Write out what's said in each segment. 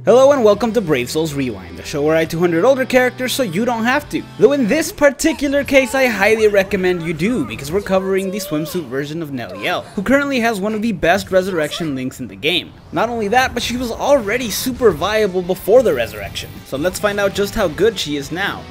Hello and welcome to Brave Souls Rewind, the show where I 200 older characters so you don't have to. Though in this particular case I highly recommend you do, because we're covering the swimsuit version of Nelliel, who currently has one of the best resurrection links in the game. Not only that, but she was already super viable before the resurrection, so let's find out just how good she is now.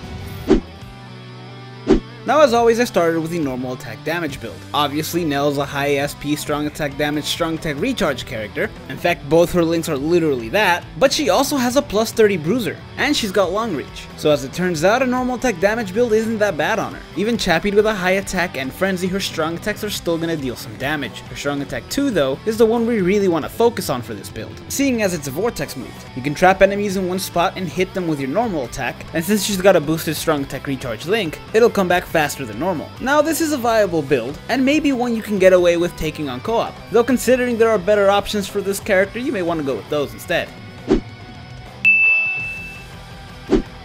Now as always, I started with the normal attack damage build. Obviously Nell is a high SP, strong attack damage, strong attack recharge character. In fact, both her links are literally that, but she also has a plus 30 bruiser, and she's got long reach. So as it turns out, a normal attack damage build isn't that bad on her. Even Chappied with a high attack and frenzy, her strong attacks are still gonna deal some damage. Her strong attack 2 though, is the one we really want to focus on for this build, seeing as it's a vortex move. You can trap enemies in one spot and hit them with your normal attack, and since she's got a boosted strong attack recharge link, it'll come back faster than normal. Now this is a viable build, and maybe one you can get away with taking on co-op, though considering there are better options for this character, you may want to go with those instead.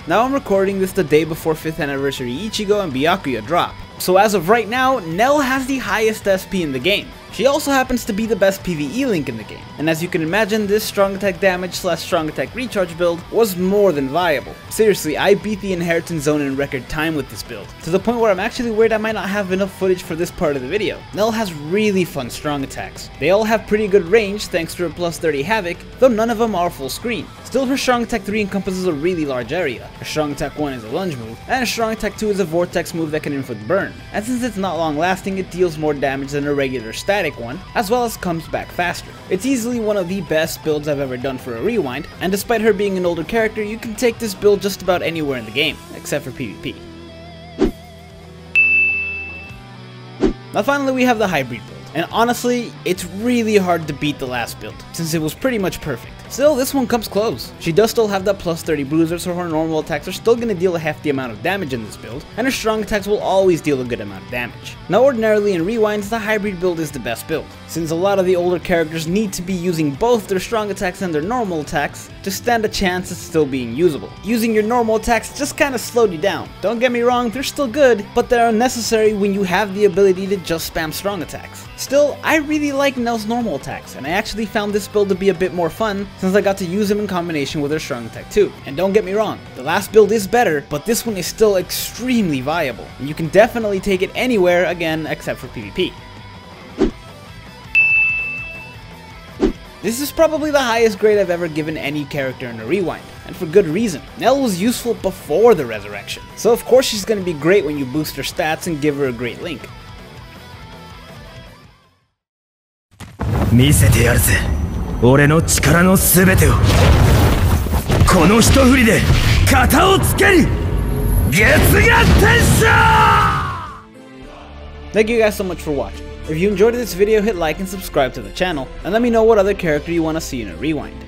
Now I'm recording this the day before 5th anniversary Ichigo and Byakuya drop, so as of right now, Nell has the highest SP in the game. She also happens to be the best PvE link in the game, and as you can imagine, this strong attack damage / strong attack recharge build was more than viable. Seriously, I beat the inheritance zone in record time with this build, to the point where I'm actually worried I might not have enough footage for this part of the video. Nell has really fun strong attacks. They all have pretty good range thanks to her plus 30 havoc, though none of them are full screen. Still, her strong attack 3 encompasses a really large area. Her strong attack 1 is a lunge move, and her strong attack 2 is a vortex move that can inflict burn. And since it's not long lasting, it deals more damage than a regular static one, as well as comes back faster. It's easily one of the best builds I've ever done for a rewind, and despite her being an older character, you can take this build just about anywhere in the game, except for PvP. Now finally we have the hybrid build, and honestly, it's really hard to beat the last build, since it was pretty much perfect. Still, this one comes close. She does still have that plus 30 bruiser, so her normal attacks are still going to deal a hefty amount of damage in this build, and her strong attacks will always deal a good amount of damage. Now ordinarily in rewinds, the hybrid build is the best build, since a lot of the older characters need to be using both their strong attacks and their normal attacks to stand a chance at still being usable. Using your normal attacks just kind of slowed you down. Don't get me wrong, they're still good, but they're unnecessary when you have the ability to just spam strong attacks. Still, I really like Nell's normal attacks, and I actually found this build to be a bit more fun since I got to use them in combination with her strong attack too. And don't get me wrong, the last build is better, but this one is still extremely viable, and you can definitely take it anywhere, again, except for PvP. This is probably the highest grade I've ever given any character in a rewind, and for good reason. Nell was useful before the resurrection, so of course she's going to be great when you boost her stats and give her a great link. 見せてやるぜ俺の力のすべてをこの一振りで型をつける月牙天使 Thank you guys so much for watching. If you enjoyed this video, hit like and subscribe to the channel, and let me know what other character you want to see in a rewind.